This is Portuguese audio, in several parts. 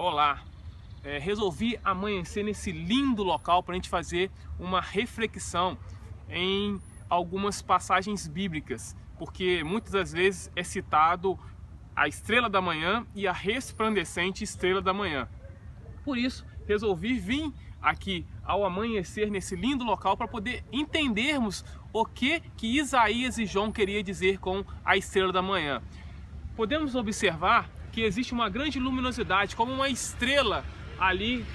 Olá, resolvi amanhecer nesse lindo local para a gente fazer uma reflexão em algumas passagens bíblicas, porque muitas das vezes é citado a estrela da manhã e a resplandecente estrela da manhã. Por isso, resolvi vir aqui ao amanhecer nesse lindo local para poder entendermos o que Isaías e João queria dizer com a estrela da manhã. Podemos observar que existe uma grande luminosidade, como uma estrela ali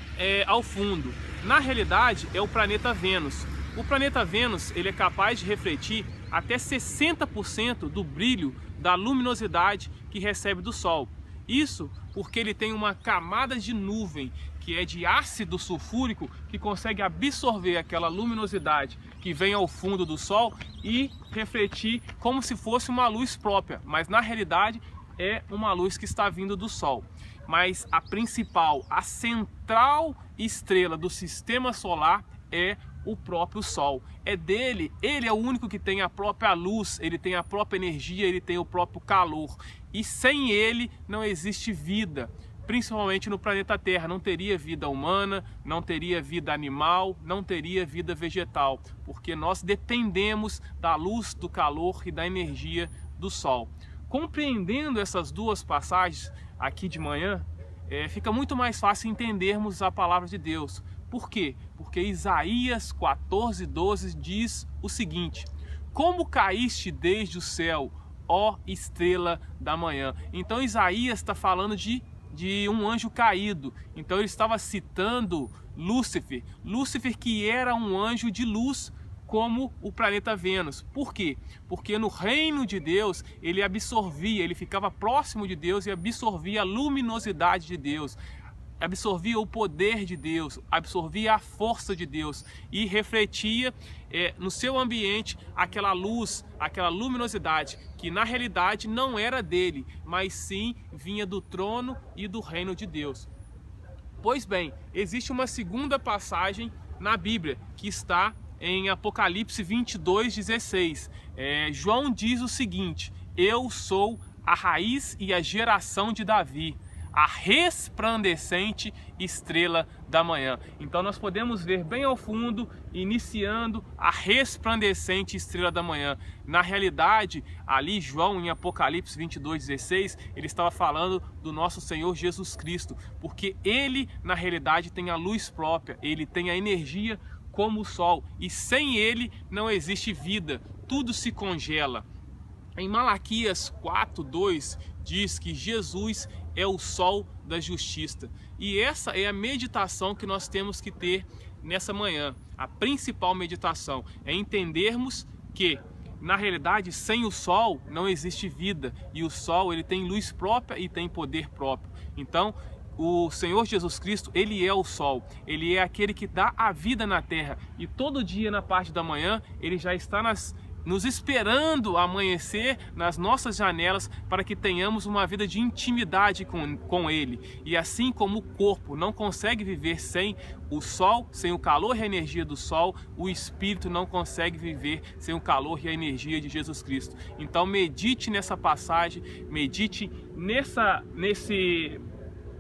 ao fundo. Na realidade, é o planeta Vênus. O planeta Vênus ele é capaz de refletir até 60% do brilho da luminosidade que recebe do Sol. Isso porque ele tem uma camada de nuvem que é de ácido sulfúrico que consegue absorver aquela luminosidade que vem ao fundo do Sol e refletir como se fosse uma luz própria, mas na realidade é uma luz que está vindo do Sol. Mas a principal, a central estrela do sistema solar é o próprio Sol. É dele, ele é o único que tem a própria luz, ele tem a própria energia, ele tem o próprio calor. E sem ele não existe vida, principalmente no planeta Terra. Não teria vida humana, não teria vida animal, não teria vida vegetal, porque nós dependemos da luz, do calor e da energia do Sol. Compreendendo essas duas passagens aqui de manhã, fica muito mais fácil entendermos a palavra de Deus. Por quê? Porque Isaías 14:12 diz o seguinte: como caíste desde o céu, ó estrela da manhã. Então Isaías está falando de um anjo caído. Então ele estava citando Lúcifer. Lúcifer que era um anjo de luz, como o planeta Vênus. Por quê? Porque no reino de Deus ele absorvia, ele ficava próximo de Deus e absorvia a luminosidade de Deus, absorvia o poder de Deus, absorvia a força de Deus e refletia no seu ambiente aquela luz, aquela luminosidade que na realidade não era dele, mas sim vinha do trono e do reino de Deus. Pois bem, existe uma segunda passagem na Bíblia que está em Apocalipse 22:16. João diz o seguinte: eu sou a raiz e a geração de Davi, a resplandecente estrela da manhã. Então nós podemos ver bem ao fundo, iniciando a resplandecente estrela da manhã. Na realidade, ali João em Apocalipse 22:16, ele estava falando do nosso Senhor Jesus Cristo, porque ele na realidade tem a luz própria, ele tem a energia como o Sol, e sem ele não existe vida, tudo se congela. Em Malaquias 4:2 diz que Jesus é o Sol da justiça. E essa é a meditação que nós temos que ter nessa manhã. A principal meditação é entendermos que, na realidade, sem o Sol não existe vida. E o Sol ele tem luz própria e tem poder próprio. Então, o Senhor Jesus Cristo, ele é o Sol, ele é aquele que dá a vida na terra. E todo dia na parte da manhã, ele já está nos esperando amanhecer nas nossas janelas para que tenhamos uma vida de intimidade com Ele. E assim como o corpo não consegue viver sem o Sol, sem o calor e a energia do Sol, o Espírito não consegue viver sem o calor e a energia de Jesus Cristo. Então medite nessa passagem, medite nesse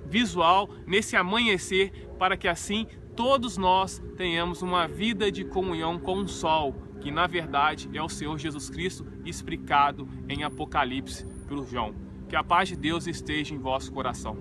visual, nesse amanhecer, para que assim todos nós tenhamos uma vida de comunhão com o Sol, que na verdade é o Senhor Jesus Cristo, explicado em Apocalipse pelo João. Que a paz de Deus esteja em vosso coração.